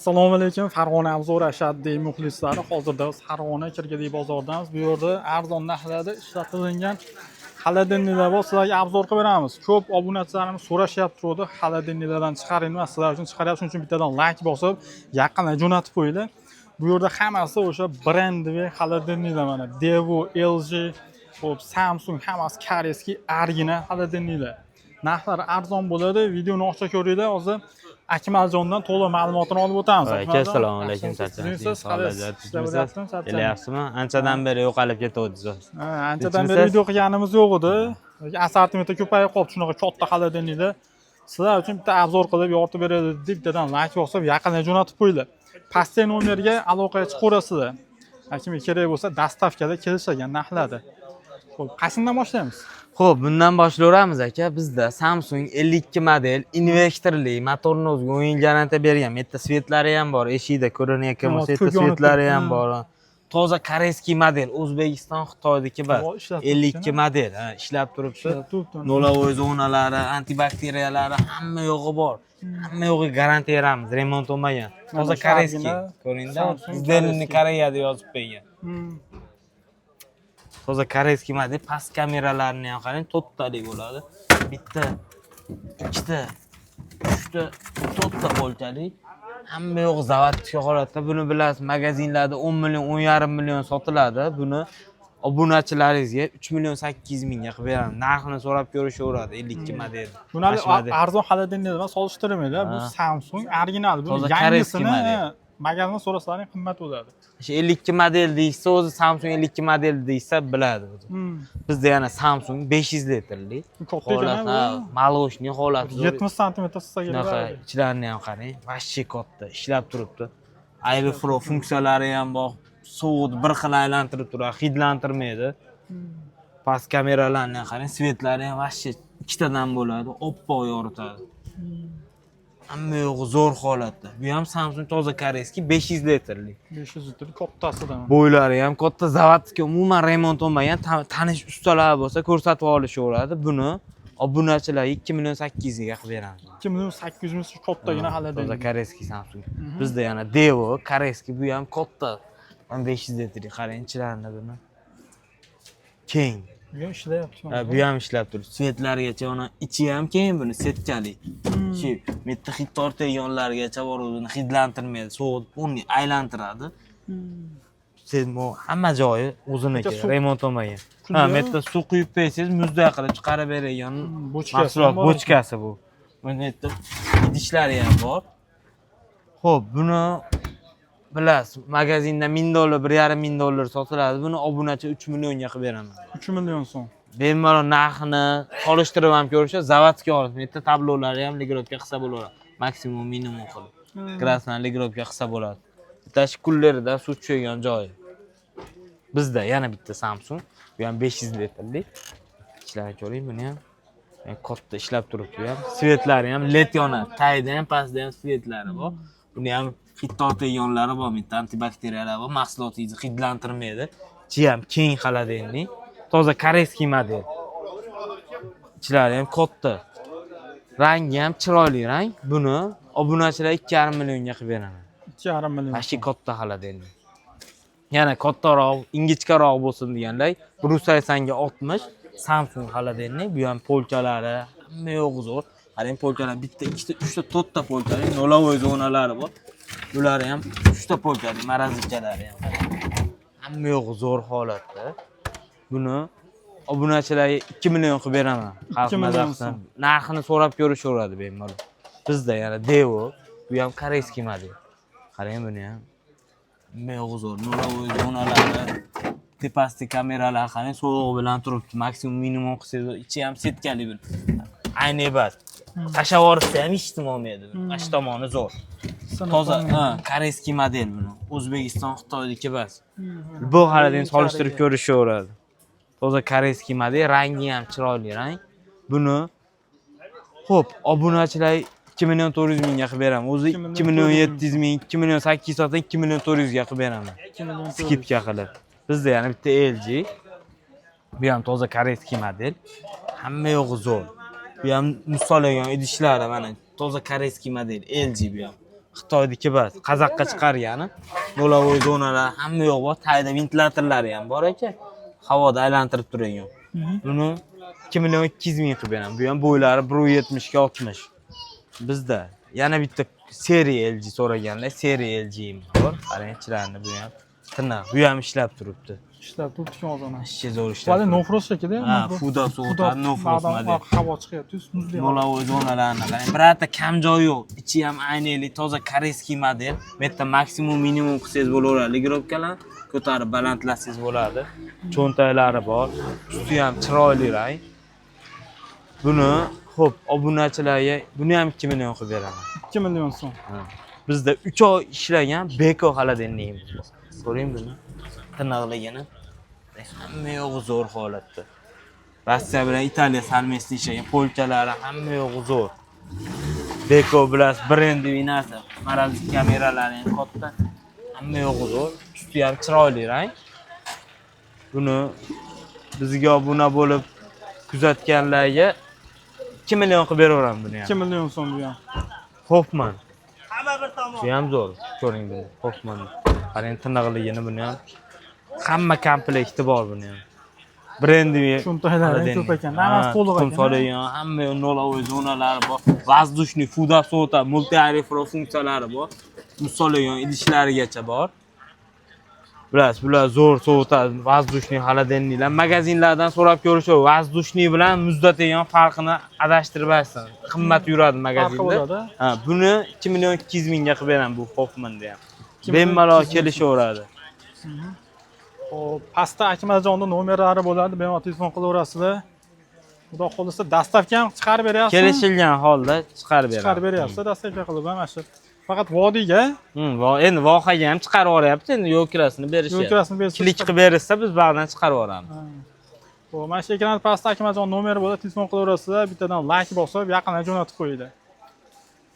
Assalomu alaykum, Farg'ona obzor ashaddiy muxlislari. Hozirda biz Farg'ona Kirgili bozoridamiz. Bu yerda arzon narxlarda ishlatilgan xolodilniklar bor. Sizlarga obzor qilib beramiz. Ko'p obunachilarimiz so'rashyapti turdi. Xolodilniklardan chiqaringlar, sizlar uchun chiqaryapmiz. Shuning uchun bittadan like bosib, yaqinga jo'natib qo'yinglar. Bu yerda hammasi o'sha brendli xolodilniklar mana Devo, LG, xo'p, Samsung hammasi koreyskiy original xolodilniklar. Narxlari arzon bo'ladi. Videoni ochiq ko'ringlar. Hozir Akmaljondan to'liq ma'lumotini olib o'tamiz. Assalomu alaykum. Kelyapsizmi? Anchadan beri yo'qolib ketuvdingiz. Anchadan beri video qilganimiz yo'q edi. Assortimenti ko'payib qoldi, shunaqa katta xolodilniklar. Sizlar uchun bitta obzor qilib yoritib beradi deb bittadan like bosib, yaqinga jo'natib qo'yinglar. Pastdagi nomerga aloqaga chiqaverasizlar. Kimga kerak bo'lsa, dastavkada kelishgan narxlarda. Xo'p, qaysidan boshlaymiz? Xo'p, bundan boshlayveramiz aka. Bizda Samsung 52 model invertorli, motorni o'ziga 10 yil garantiya bergan. Bitta svetlari ham bor, eshikda ko'rinayotgan bo'lsa, svetlari ham bor. Toza koreyskiy model, O'zbekiston, Xitoyniki bor. 52 model, ishlab turibdi. Nolavoy zonalari, antibakteriyalari hamma yo'g'i bor. Hamma yo'g'iga garantiya beramiz, remont bo'lmagan. Toza koreyskiy. Ko'ringda, Zdelni Koreyada yozib qo'ygan. Toza koreyskiy model, past kameralarni ham qarang, to'rttalik bo'ladi. Bitta, ikkita, uchta, to'rtta polchalik. Hamma yo'q zavodga holatda. Buni bilasiz, magazinlarda 10 million, 10,5 million sotiladi. Buni obunachilaringizga 3 million 800 mingga qilib beramiz. Narxini so'rab ko'rishaveradi 52 model. Buni arzon xolodilniklar bilan solishtirmaydi. Bu Samsung original. Bu yangisini magazindan so'rasalaring qimmat bo'ladi. O'sha 52 model deysa, o'zi Samsung 52 model deysa biladi o'zi. Bizda yana Samsung 500 litrli. Holat, maloshniy holati. 70 sm sizga keladi. Ichlarini ham qarang, vashchi katta, ishlab turibdi. Airflow funksiyalari ham bor. Sovuqni bir xil aylantirib turadi, hidlantirmaydi. Past kameralarni ham qarang, svetlari ham vashchi ikkitadan bo'ladi, oppoq yoritadi. Hamma yo'g'i zo'r holatda. Bu ham Samsung toza koreyskiy 500 litrli. 500 litrli kattasidan. Bo'ylari ham katta, zavodga umuman remont bo'lmagan, tanish ustalar bo'lsa ko'rsatib olishaveradi. Buni obunachilar 2 million 800 ga qilib beramiz. 2 million 800 ming kattagina xolodilnik. Toza koreyskiy Samsung. Bizda yana Devo, koreyskiy, bu ham katta. 500 litrli qarang-chilarni buni. Keng. Bu ham ishlayapti. Bu ham ishlab turibdi. Svetlarigacha uni ichi ham keng, buni setkali. Shu bitta hid tortayonlargacha bor, o'zini hidlantirmaydi, sovuq uni aylantiradi. Sedmo hamma joyi o'ziniki, remont bo'lmagan. Ha, bitta suv quyib qo'ysangiz, muzday qilib chiqarib beradigan mahsulot bochkasi bu. Buni bitta idishlari ham bor. Xo'p, buni bilasiz, magazinda $1000, $1,500 sotiladi. Buni obunachi 3 millionga qilib beraman. 3 million so'm. Bemalol narxini solishtirib ham ko'rishsa, zavodga olib, bitta tablolari ham ligrovka qilsa bo'laveradi. Maksimum minimum qilib. Krasna ligrovka qilsa bo'ladi. Bitta kullerida suv tushgan joyi. Bizda yana bitta Samsung, bu ham 500 litrli. Ishlab ko'ring, buni ham katta ishlab turibdi bu ham. Svetlari ham LED yonadi. Tagida ham, pastida ham svetlari bor. Buni ham hid tortayonlari bor, bitta antibakteriyalar bor, mahsulotingizni hidlantirmaydi. Ichi ham keng xolodilnik. Toza koreyskiy model. Ichlari ham katta. Rangi ham chiroyli rang. Buni obunachilar 2,5 millionga qilib beraman. 2,5 million. Ashi katta xolodilnik. Yana kattaroq, ingichkaroq bo'lsin deganlar, 180 ga 60 Samsung xolodilnik. Bu ham polchalari hamma yo'g'i zo'r. Qarang, polchalar bitta, ikkita, uchta, to'rtta polchali, nolavoy zonalari bor. Bular ham 3 ta polchali, marazichalari ham. Hamma yo'g'i zo'r holatda. Buni obunachilarga 2 million qilib beraman. Xalq mazaqdan. Narxini so'rab ko'rishaveradi bemalol. Bizda yana Devo, bu ham koreyskiy model. Qarang, buni ham. Hamma yo'g'i zo'r. Nolavoy zonalari, tepasida kameralar qarang, sovuq bilan turibdi. Maksimum minimum qilsangiz, ichi ham setkali bu. Ayni emas. Tashavorisi ham hech nima olmaydi. Ash tomoni zo'r. Toza, koreyskiy model buni. O'zbekiston, Xitoyniki bas. Bu xolodilnikni solishtirib ko'rishaveradi. Toza koreyskiy model, rangi ham chiroyli rang. Buni xo'p, obunachilar 2 million 400 mingga qilib beraman. O'zi 2 million 700 ming, 2 million 800 sotsa 2 million 400 ga qilib beraman. Skipga qilib. Bizda yana bitta LG. Bu ham toza koreyskiy model. Hamma yo'g'i zo'r. Bu ham musolagan idishlari mana toza koreyskiy model LG bu ham. Xitoyniki bas, Qozoqqa chiqargani. Yo'lovchi zonalar hamma yo'q bor, tagida ventilyatorlari ham bor ekan. Havoda aylantirib turadigan. Buni 2 million 200 ming qilib beraman. Bu ham bo'ylari 170 ga 60. Bizda yana bitta seriya LG so'raganlar, seriya LG bor. Qarang, ichlarni bu ham tiniq, bu ham ishlab turibdi. Ishlab turibdi hozir. Ishchi zo'r ishlab. Hali nofros shekilli. Ha, fuda sovutar, nofros model. Havo chiqyapti, muzli. Yo'lovchi zonalarni qarang. Birorta kam joyi yo'q. Ichi ham ayniylik, toza koreyskiy model. Bu yerda maksimum minimum qilsangiz bo'laveradi. Ligirovkalar ko'tarib balandlasangiz bo'ladi. Cho'ntaklari bor. Usti ham chiroyli rang. Buni xo'p, obunachilarga buni ham 2 million qilib beraman. 2 million so'm. Bizda 3 oy ishlagan Beko xolodilnik bor. Ko'ring buni. Tiniqligini. Hamma yo'g'i zo'r holatda. Rossiya bilan Italiya salmesda ishlagan polchalari hamma yo'g'i zo'r. Beko bilan brendi narsa, maralli kameralari ham katta. Hamma yo'g'i zo'r. Usti ham chiroyli rang. Buni bizga obuna bo'lib kuzatganlarga 2 million qilib beraveraman buni ham. 2 million so'm bu ham. Hoffman. Bu ham zo'r. Ko'ring buni. Hoffman. Qarang tiniqligini buni ham. Hamma komplekti bor buni ham. Brendi cho'ntaklari ko'p ekan. Hammasi to'liq ekan. So'ragan, hamma yo'lovchi zonalari bor. Воздушный, fuda sota, multi-airflow funksiyalari bor. Musollaygan idishlarigacha bor. Bilasiz, bular zo'r sovutadi. Воздушный xolodilniklar magazinlardan so'rab ko'rishib, воздушный bilan muzlatadigan farqini adashtirmaysan. Qimmat yuradi magazinda. Ha, buni 2 million 200 mingga qilib beraman bu Hoffman'da ham. Bemalol kelishaveradi. Xo'p, pastda Akmaljonning nomerlari bo'ladi, bemalol telefon qilaverasizlar. Xudo xolisa dastavka ham chiqarib beryapsiz. Kelishilgan holda chiqarib beraman. Chiqarib beryapsiz, dastavka qilib ham mana shu. Faqat vodiyga, endi vohaga ham chiqarib yuboryapti, endi yo'lkirasini berishyapti. yo'lkirasini bersiz. Klik qilib bersa biz bag'dan chiqarib yuboramiz. Xo'p, mana shu ekran pastda Akmaljon nomeri bo'ladi, telefon qilaverasizlar, bittadan like bosib, yaqinga jo'natib qo'yinglar.